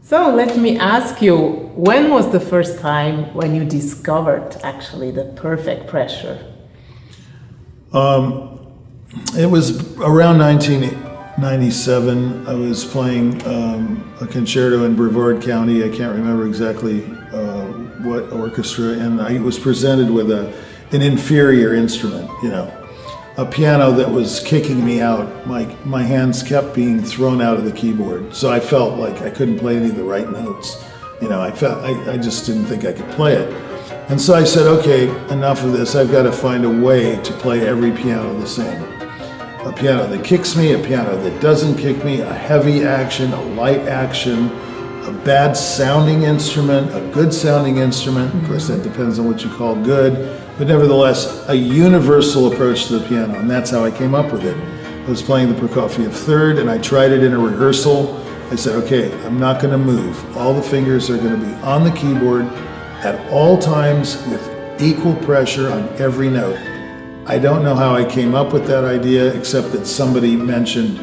So let me ask you, when was the first time when you discovered actually the perfect pressure? It was around 1997. I was playing a concerto in Brevard County. I can't remember exactly what orchestra, and I was presented with an inferior instrument, a piano that was kicking me out. My hands kept being thrown out of the keyboard, so I felt like I couldn't play any of the right notes. I just didn't think I could play it. And so I said, okay, enough of this. I've got to find a way to play every piano the same. A piano that kicks me, a piano that doesn't kick me, a heavy action, a light action, a bad sounding instrument, a good sounding instrument. Of course, that depends on what you call good, but nevertheless, a universal approach to the piano, and that's how I came up with it. I was playing the Prokofiev Third, and I tried it in a rehearsal. I said, okay, I'm not going to move. All the fingers are going to be on the keyboard at all times with equal pressure on every note. I don't know how I came up with that idea, except that somebody mentioned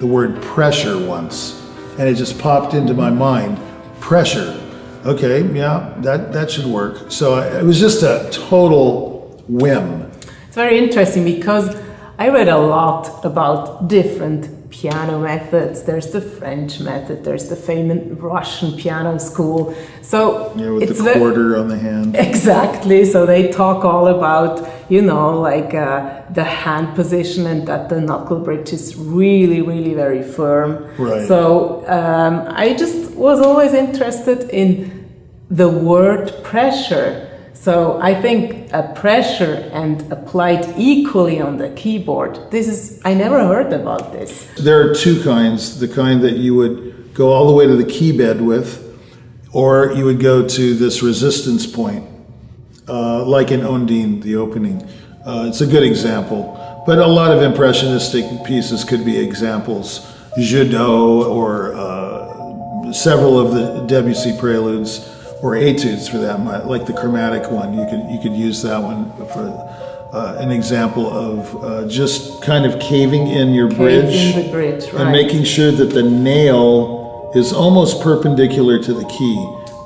the word pressure once, and it just popped into my mind. Pressure. Okay, yeah, that should work. So it was just a total whim. It's very interesting because I read a lot about different piano methods. There's the French method, there's the famous Russian piano school. So with it's the quarter on the hand. Exactly. So they talk all about, the hand position and that the knuckle bridge is really, really very firm. Right. So I just was always interested in the word pressure. So I think a pressure and applied equally on the keyboard, I never heard about this. There are two kinds, the kind that you would go all the way to the key bed with, or you would go to this resistance point, like in Ondine, the opening. It's a good example, but a lot of impressionistic pieces could be examples. Jadot or several of the Debussy preludes, or etudes for that, like the chromatic one. You could use that one for an example of just kind of caving in your bridge, the bridge, right. And making sure that the nail is almost perpendicular to the key.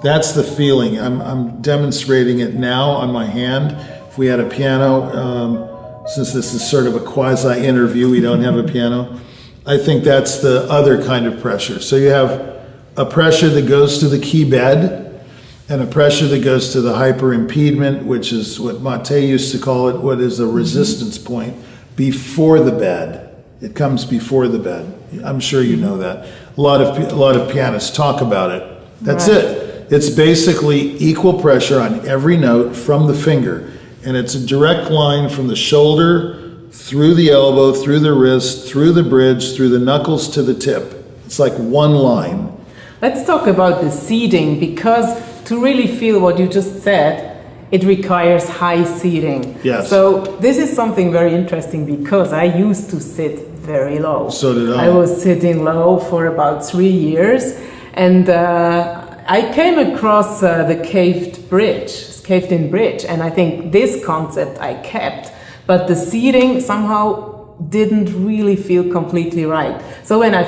That's the feeling. I'm demonstrating it now on my hand. If we had a piano, since this is sort of a quasi-interview, we don't have a piano. I think that's the other kind of pressure. So you have a pressure that goes to the key bed, and a pressure that goes to the hyperimpediment, which is what Mate used to call it, what is a resistance point, before the bed. It comes before the bed. I'm sure you know that. A lot of pianists talk about it. That's right. it. It's basically equal pressure on every note from the finger. And it's a direct line from the shoulder, through the elbow, through the wrist, through the bridge, through the knuckles to the tip. It's like one line. Let's talk about the seating, because to really feel what you just said, it requires high seating. Yes. So this is something very interesting because I used to sit very low. So did I. I was sitting low for about 3 years, and I came across the caved in bridge, and I think this concept I kept, but the seating somehow didn't really feel completely right. So when I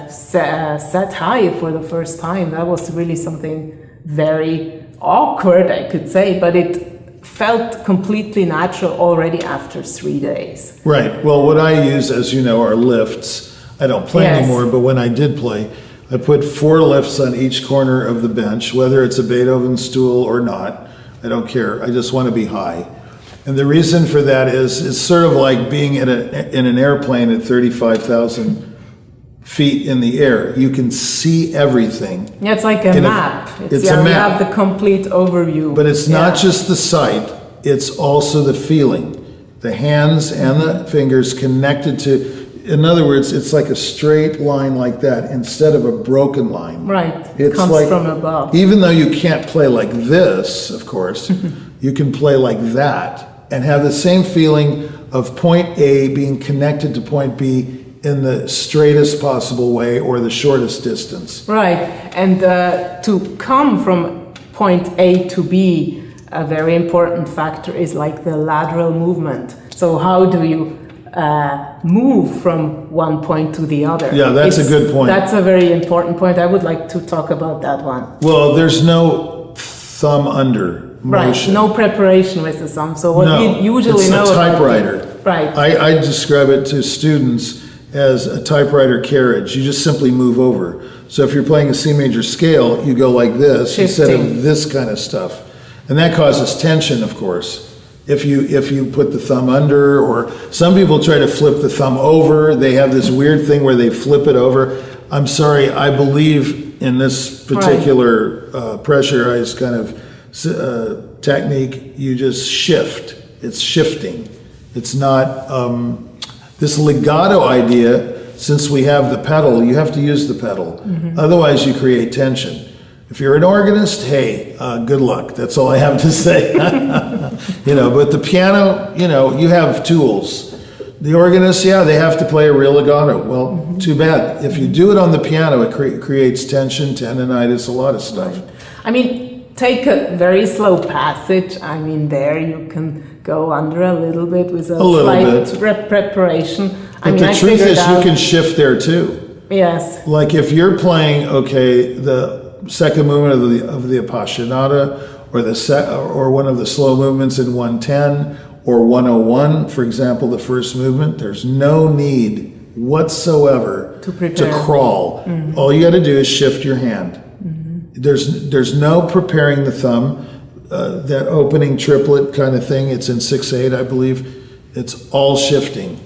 sat high for the first time, that was really something very awkward, I could say, but it felt completely natural already after 3 days. Right. Well, what I use, as you know, are lifts. I don't play anymore, but when I did play, I put 4 lifts on each corner of the bench, whether it's a Beethoven stool or not. I don't care. I just want to be high. And the reason for that is it's sort of like being in an airplane at 35,000 feet in the air. You can see everything. Yeah, it's like a map. It's a map. You have the complete overview. But it's not just the sight, it's also the feeling. The hands and the fingers connected to, in other words, it's like a straight line like that instead of a broken line. Right. It comes like, from above. Even though you can't play like this, of course, you can play like that and have the same feeling of point A being connected to point B in the straightest possible way or the shortest distance. Right, and to come from point A to B, a very important factor is like the lateral movement. So how do you move from one point to the other. Yeah, that's a good point. That's a very important point. I would like to talk about that one. Well, there's no thumb under motion. Right, no preparation with the thumb. So what we usually know it's a typewriter. Right. I describe it to students as a typewriter carriage. You just simply move over. So if you're playing a C major scale, you go like this instead of this kind of stuff. And that causes tension, of course. If you put the thumb under, or some people try to flip the thumb over. They have this weird thing where they flip it over. I'm sorry, I believe in this particular pressurized kind of technique. You just shift. It's shifting. It's not this legato idea. Since we have the pedal, you have to use the pedal. Mm-hmm. Otherwise, you create tension. If you're an organist, hey, good luck. That's all I have to say. But the piano, you have tools. The organist, they have to play a real legato. Well, too bad. If you do it on the piano, it creates tension, tendonitis, a lot of stuff. Right. I mean, take a very slow passage. I mean, there you can go under a little bit with a slight preparation. But the truth is, you can shift there too. Yes. Like if you're playing, the second movement of the Appassionata, or one of the slow movements in 110 or 101, for example, the first movement, there's no need whatsoever to crawl. Mm-hmm. All you got to do is shift your hand. Mm-hmm. There's no preparing the thumb. That opening triplet kind of thing, it's in 6/8, I believe. It's all shifting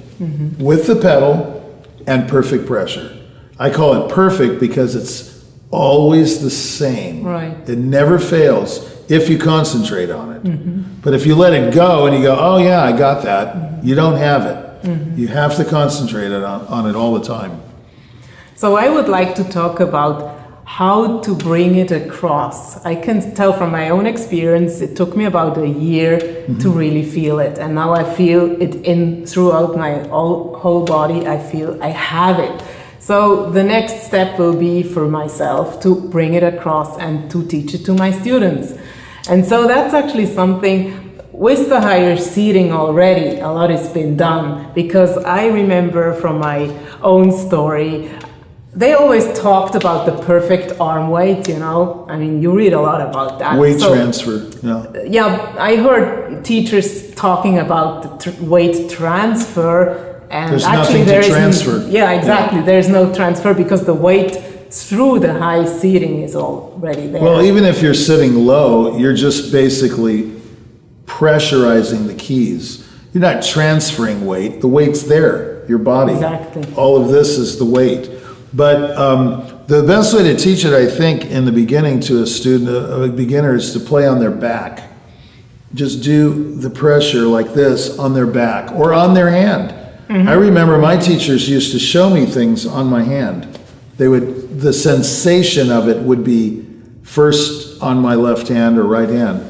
with the pedal and perfect pressure. I call it perfect because it's always the same. Right. It never fails if you concentrate on it. Mm-hmm. But if you let it go and you go, oh yeah, I got that, you don't have it. Mm-hmm. You have to concentrate on it all the time. So I would like to talk about how to bring it across. I can tell from my own experience, it took me about a year to really feel it. And now I feel it throughout my whole body. I feel I have it. So the next step will be for myself to bring it across and to teach it to my students. And so that's actually something with the higher seating already, a lot has been done, because I remember from my own story, they always talked about the perfect arm weight, I mean, you read a lot about that. Weight transfer, yeah. Yeah, I heard teachers talking about the weight transfer, and there's actually nothing to transfer. Yeah, exactly. Yeah. There's no transfer because the weight through the high seating is already there. Well, even if you're sitting low, you're just basically pressurizing the keys. You're not transferring weight. The weight's there, your body. Exactly. All of this is the weight. But the best way to teach it, I think, in the beginning to a student, a beginner, is to play on their back. Just do the pressure like this on their back or on their hand. Mm-hmm. I remember my teachers used to show me things on my hand. The sensation of it would be first on my left hand or right hand.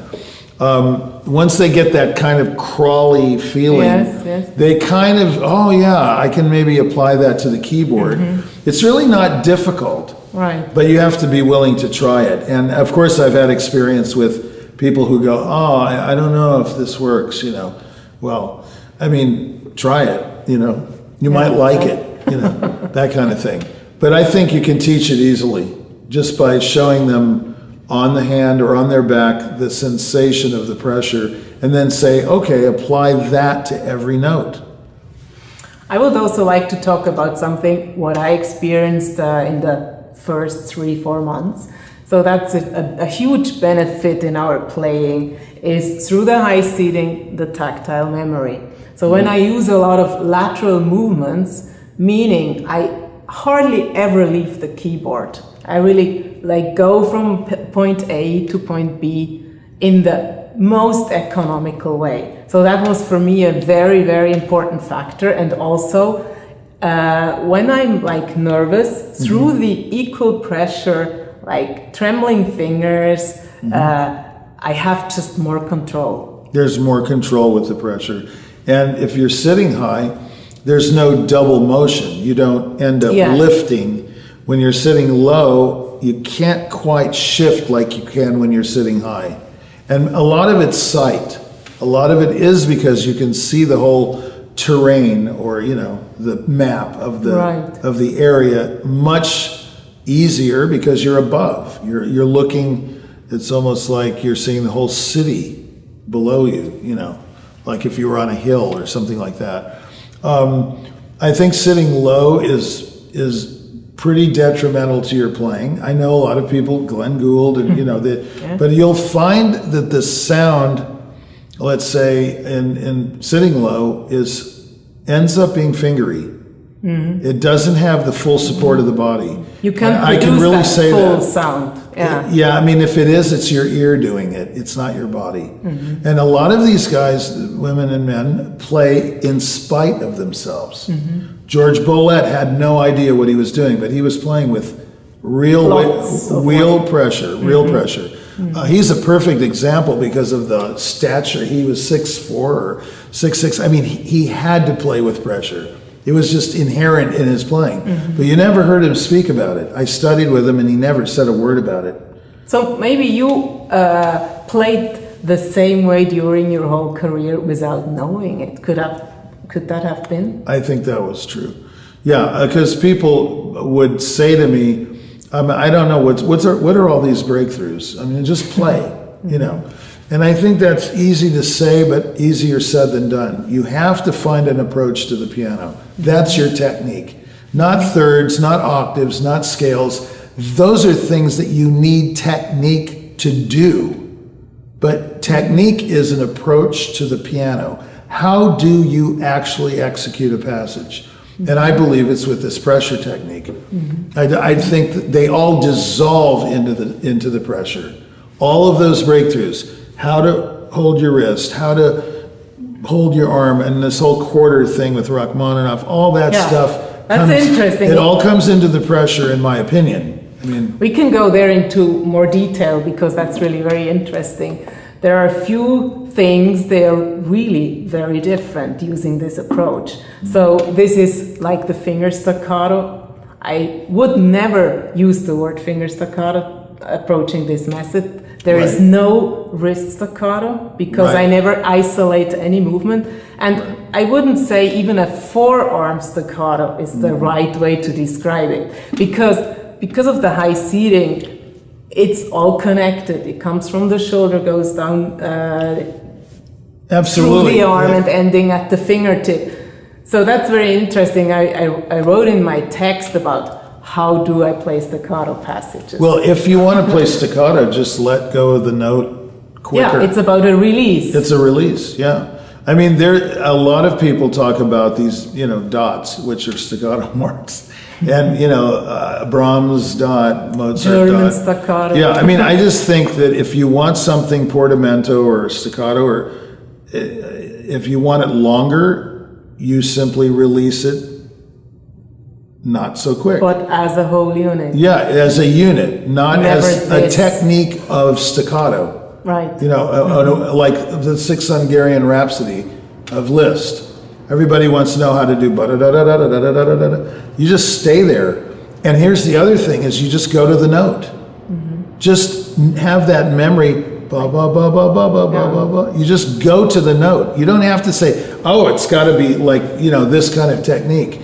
Once they get that kind of crawly feeling, they kind of, oh yeah, I can maybe apply that to the keyboard. Mm-hmm. It's really not difficult, right? But you have to be willing to try it. And of course, I've had experience with people who go, oh, I don't know if this works, Well, I mean, try it, You might like it, that kind of thing. But I think you can teach it easily just by showing them on the hand or on their back the sensation of the pressure, and then say, okay, apply that to every note. I would also like to talk about what I experienced in the first 3-4 months. So that's a huge benefit in our playing, is through the high seating, the tactile memory. So when I use a lot of lateral movements, meaning I hardly ever leave the keyboard. I really go from point A to point B in the most economical way. So that was for me a very, very important factor. And also when I'm nervous, through the equal pressure, trembling fingers, I have just more control. There's more control with the pressure. And if you're sitting high, there's no double motion. You don't end up lifting. When you're sitting low, you can't quite shift like you can when you're sitting high. And a lot of it's sight. A lot of it is because you can see the whole terrain or the map of the Right. of the area much easier because you're above. You're looking. It's almost like you're seeing the whole city below you. Like if you were on a hill or something like that. I think sitting low is pretty detrimental to your playing. I know a lot of people, Glenn Gould, and but you'll find that the sound, let's say in sitting low, ends up being fingery. It doesn't have the full support of the body. You can And I produce can really that say full that. sound. Yeah. Yeah, I mean, if it is, it's your ear doing it. It's not your body. And a lot of these guys, women and men, play in spite of themselves. George Bollett had no idea what he was doing, but he was playing with real Lots of pressure, real pressure. He's a perfect example because of the stature. He was 6'4" or 6'6". I mean, he had to play with pressure. It was just inherent in his playing. But you never heard him speak about it. I studied with him and he never said a word about it. So maybe you played the same way during your whole career without knowing it. Could that have been? I think that was true. Yeah, because people would say to me, I don't know, what are all these breakthroughs? I mean, just play, And I think that's easy to say, but easier said than done. You have to find an approach to the piano. That's your technique. Not thirds, not octaves, not scales. Those are things that you need technique to do. But technique is an approach to the piano. How do you actually execute a passage? And I believe it's with this pressure technique. I think that they all dissolve into the pressure. All of those breakthroughs. How to hold your wrist, how to hold your arm, and this whole quarter thing with Rachmaninoff, all that stuff. That's interesting. It all comes into the pressure, in my opinion. I mean, we can go there into more detail because that's really very interesting. There are a few things, they are really very different using this approach. So this is like the finger staccato. I would never use the word finger staccato approaching this method. There is no wrist staccato because I never isolate any movement. And I wouldn't say even a forearm staccato is the right way to describe it because of the high seating, it's all connected. It comes from the shoulder, goes down absolutely through the arm and ending at the fingertip. So that's very interesting. I wrote in my text about how do I play staccato passages. Well, if you want to play staccato, just let go of the note quicker. Yeah, it's about a release. It's a release, yeah. I mean, a lot of people talk about these, dots, which are staccato marks. And, Brahms dot, Mozart German dot. staccato. Yeah, I mean, I just think that if you want something portamento or staccato, or if you want it longer, you simply release it not so quick. But as a whole unit. Yeah, as a unit, not Never as a technique of staccato. Right. Like the Sixth Hungarian Rhapsody of Liszt. Everybody wants to know how to do ba-da-da-da-da-da-da-da-da. You just stay there. And here's the other thing is you just go to the note. Just have that memory, ba ba ba ba ba ba ba ba ba. You just go to the note. You don't have to say, oh, it's got to be like, this kind of technique.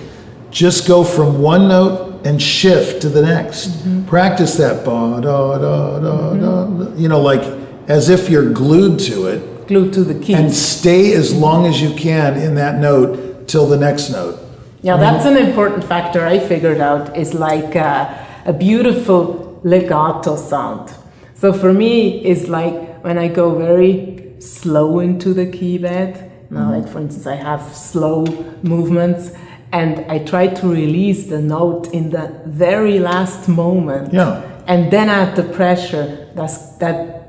Just go from one note and shift to the next. Practice that ba da da da da. Like as if you're glued to it. Glued to the keys. And stay as long as you can in that note till the next note. Yeah, that's an important factor I figured out is like a beautiful legato sound. So for me, it's like when I go very slow into the key bed. Like for instance, I have slow movements. And I try to release the note in the very last moment. Yeah. And then add the pressure that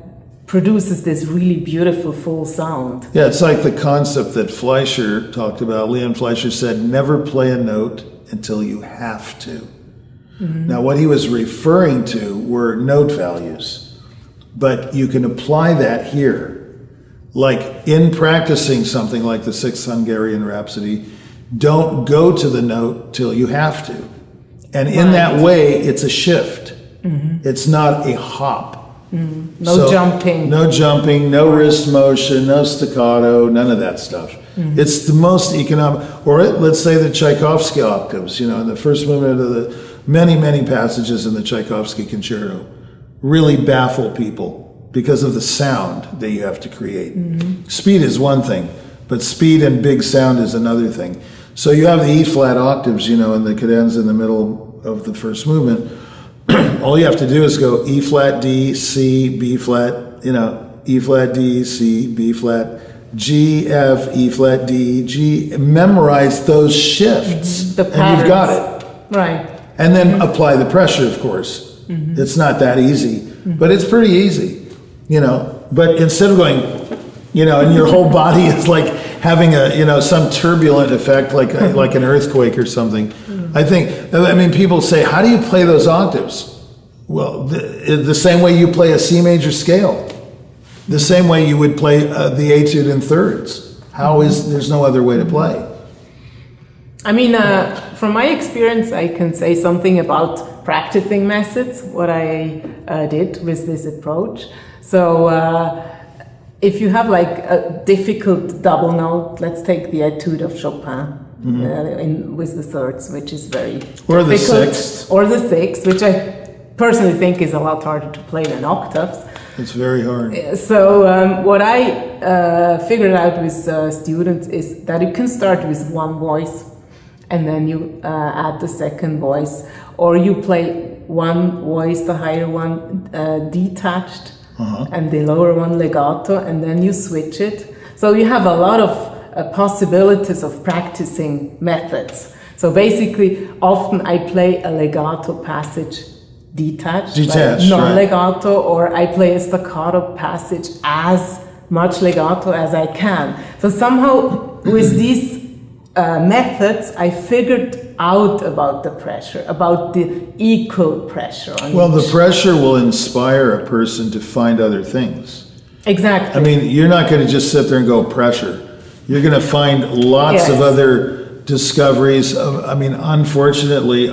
produces this really beautiful full sound. Yeah, it's like the concept that Fleischer talked about. Leon Fleischer said, never play a note until you have to. Now, what he was referring to were note values. But you can apply that here. Like in practicing something like the Sixth Hungarian Rhapsody, don't go to the note till you have to. And in that way, it's a shift. It's not a hop. No jumping. No jumping, no wrist motion, no staccato, none of that stuff. It's the most economic, or let's say the Tchaikovsky octaves, in the first movement of the many passages in the Tchaikovsky concerto really baffle people because of the sound that you have to create. Speed is one thing, but speed and big sound is another thing. So you have the E flat octaves, and the cadenza in the middle of the first movement. All you have to do is go E flat, D, C, B flat, E flat, D, C, B flat, G, F, E flat, D, G. Memorize those shifts, The and you've got patterns. it. Right. And then apply the pressure, of course. It's not that easy, but it's pretty easy, But instead of going, and your whole body is like having some turbulent effect, like an earthquake or something. I mean, people say, how do you play those octaves? Well, the same way you play a C major scale, the same way you would play the etude in thirds. There's no other way to play. I mean, from my experience, I can say something about practicing methods, what I did with this approach. So if you have like a difficult double note, let's take the etude of Chopin with the thirds, which is very or difficult. The sixth. Or the sixth, which I personally think is a lot harder to play than octaves. It's very hard. So what I figured out with students is that you can start with one voice and then you add the second voice, or you play one voice, the higher one detached, and the lower one legato, and then you switch it. So you have a lot of possibilities of practicing methods. So basically, often I play a legato passage detached, non-legato, or I play a staccato passage as much legato as I can. So somehow with these methods, I figured out about the pressure, about the equal pressure on the pressure will inspire a person to find other things. Exactly. I mean, you're not going to just sit there and go pressure. You're going to find lots of other discoveries. I mean, unfortunately,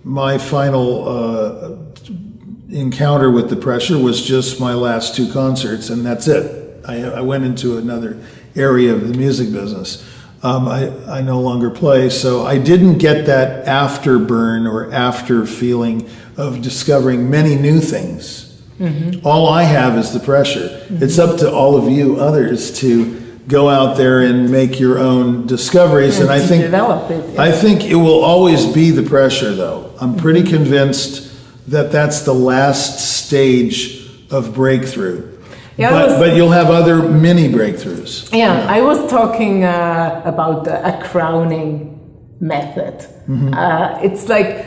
my final encounter with the pressure was just my last two concerts, and that's it. I went into another area of the music business. I no longer play, so I didn't get that afterburn or after feeling of discovering many new things. All I have is the pressure. It's up to all of you others to go out there and make your own discoveries, and I think develop it. I think it will always be the pressure, though. I'm pretty convinced that that's the last stage of breakthrough. Yeah, but you'll have other mini breakthroughs. Yeah, I was talking about a crowning method. It's like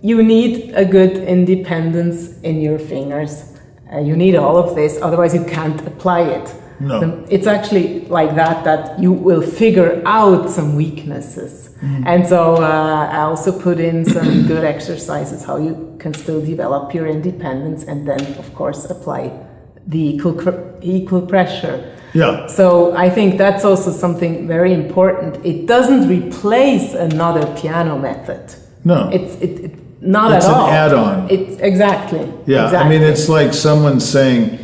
you need a good independence in your fingers. You need all of this, otherwise you can't apply it. No. It's actually like that you will figure out some weaknesses. And so I also put in some good exercises how you can still develop your independence and then, of course, apply the equal pressure. Yeah. So I think that's also something very important. It doesn't replace another piano method. No. It's not at all. It's an add-on. It's exactly. Yeah. Exactly. I mean, it's like someone saying,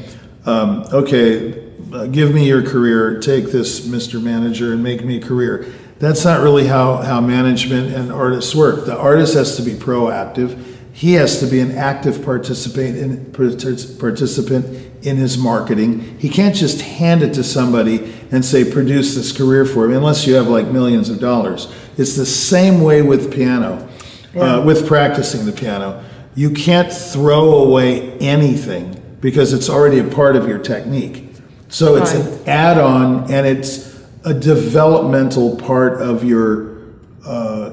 okay, give me your career, take this, Mr. Manager, and make me a career. That's not really how management and artists work. The artist has to be proactive. He has to be an active participant in his marketing. He can't just hand it to somebody and say, produce this career for me, unless you have like millions of dollars. It's the same way with piano, with practicing the piano. You can't throw away anything because it's already a part of your technique. So it's an add-on, and it's a developmental part of your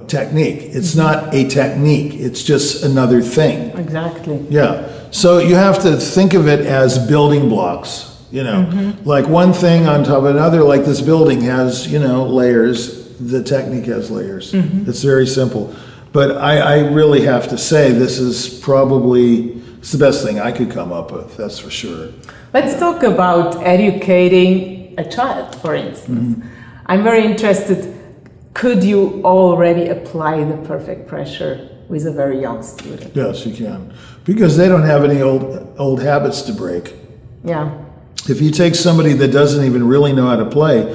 technique. It's not a technique, it's just another thing. Exactly. Yeah. So you have to think of it as building blocks, like one thing on top of another, like this building has, layers, the technique has layers. It's very simple. But I really have to say this is it's the best thing I could come up with, that's for sure. Let's talk about educating a child, for instance. I'm very interested. Could you already apply the perfect pressure with a very young student? Yes, you can. Because they don't have any old habits to break. Yeah. If you take somebody that doesn't even really know how to play,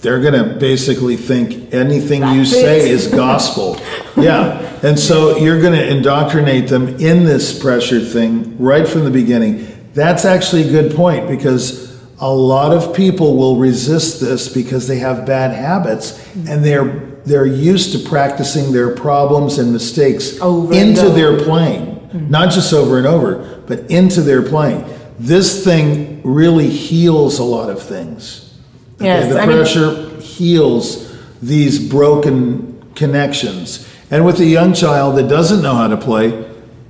they're going to basically think anything you That's say it. is gospel. Yeah. And so you're going to indoctrinate them in this pressure thing right from the beginning. That's actually a good point, because a lot of people will resist this because they have bad habits, and they're used to practicing their problems and mistakes Over and into over. their playing, not just over and over, but into their playing. This thing really heals a lot of things. Yes, the I mean- pressure heals these broken connections. And with a young child that doesn't know how to play,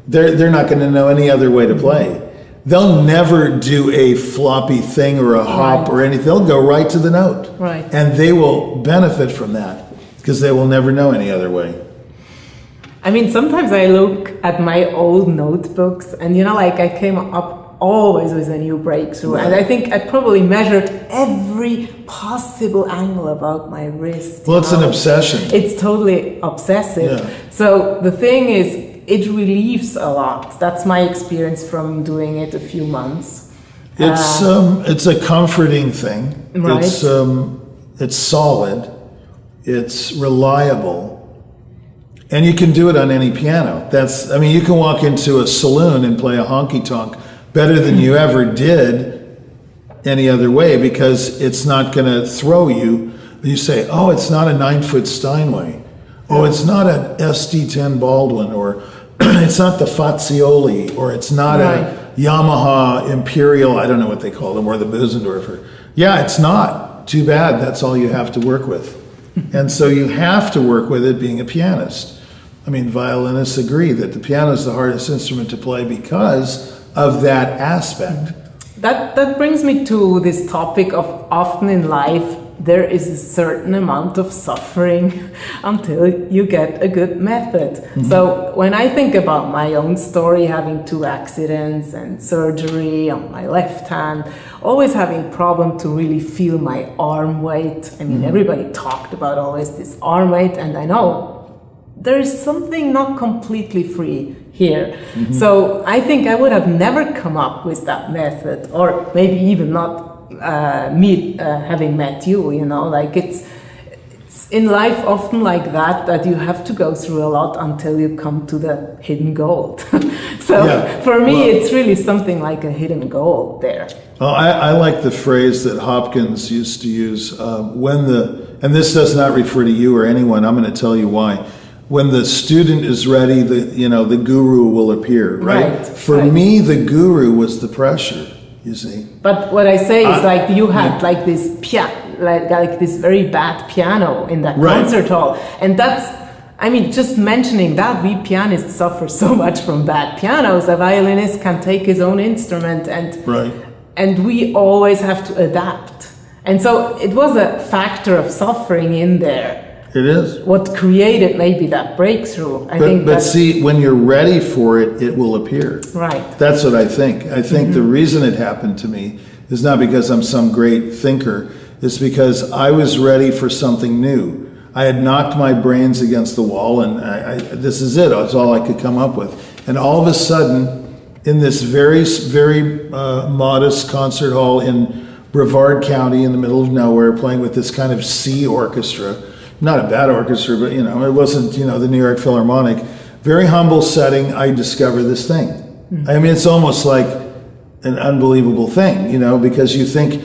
they're not going to know any other way to play. They'll never do a floppy thing or a hop or anything. They'll go right to the note. Right. And they will benefit from that because they will never know any other way. I mean, sometimes I look at my old notebooks and, like I came up always with a new breakthrough. And I think I probably measured every possible angle about my wrist. Well, it's an obsession. It's totally obsessive. Yeah. So the thing is, it relieves a lot. That's my experience from doing it a few months. It's a comforting thing. Right. It's solid. It's reliable. And you can do it on any piano. You can walk into a saloon and play a honky-tonk better than you ever did any other way, because it's not going to throw you. You say, oh, it's not a 9-foot Steinway. Oh, it's not an SD10 Baldwin, or it's not the Fazioli, or it's not a Yamaha Imperial, I don't know what they call them, or the Bösendorfer. Yeah, it's not. Too bad, that's all you have to work with. And so you have to work with it being a pianist. I mean, violinists agree that the piano is the hardest instrument to play because of that aspect. That brings me to this topic of often in life there is a certain amount of suffering until you get a good method. Mm-hmm. So when I think about my own story, having 2 accidents and surgery on my left hand, always having problem to really feel my arm weight. I mean, everybody talked about always this arm weight, and I know there is something not completely free here. Mm-hmm. So I think I would have never come up with that method, or maybe even not having met you, like it's in life often like that you have to go through a lot until you come to the hidden gold. For me, it's really something like a hidden gold there. I like the phrase that Hopkins used to use, and this does not refer to you or anyone, I'm going to tell you why. When the student is ready, the guru will appear, right? For me, the guru was the pressure. You see. But what I say is like you had like this like this very bad piano in that concert hall, and just mentioning that we pianists suffer so much from bad pianos. A violinist can take his own instrument and we always have to adapt, and so it was a factor of suffering in there. It is. What created maybe that breakthrough. But see, when you're ready for it, it will appear. Right. That's what I think. I think the reason it happened to me is not because I'm some great thinker. It's because I was ready for something new. I had knocked my brains against the wall, and this is it. That's all I could come up with. And all of a sudden, in this very, very modest concert hall in Brevard County in the middle of nowhere, playing with this kind of sea orchestra, not a bad orchestra, but it wasn't, the New York Philharmonic. Very humble setting, I discovered this thing. Mm-hmm. I mean, it's almost like an unbelievable thing, because you think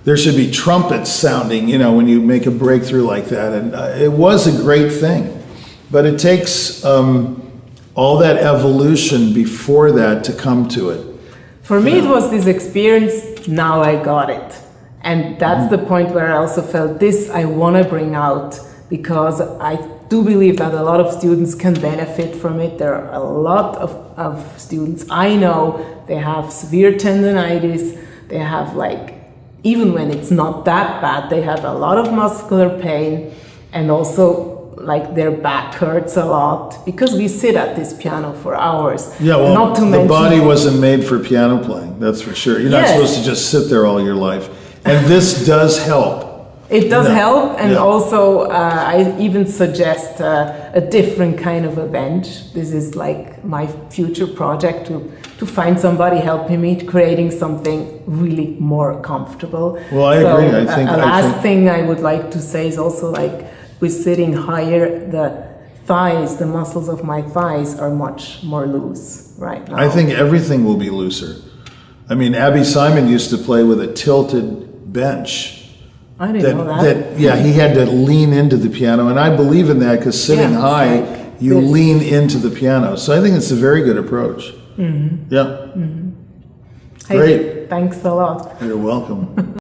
there should be trumpets sounding, when you make a breakthrough like that. And it was a great thing. But it takes all that evolution before that to come to it. For me, it was this experience, now I got it. And that's the point where I also felt this I want to bring out, because I do believe that a lot of students can benefit from it. There are a lot of students I know, they have severe tendinitis, they have even when it's not that bad, they have a lot of muscular pain, and also their back hurts a lot because we sit at this piano for hours. Yeah, well, not to mention, the body wasn't made for piano playing, that's for sure. You're not supposed to just sit there all your life. And this does help. It does Yeah. help, and Yeah. also I even suggest a different kind of a bench. This is like my future project to find somebody helping me creating something really more comfortable. Well, I agree. I think- a I last think- thing I would like to say is also like with sitting higher, the thighs, the muscles of my thighs are much more loose right now. I think everything will be looser. I mean, Abby Simon used to play with a tilted bench. I didn't know that. Yeah, he had to lean into the piano, and I believe in that because sitting Yeah, it's high, like you this. lean into the piano. So I think it's a very good approach. Yeah. Hey, Great. thanks a lot. You're welcome.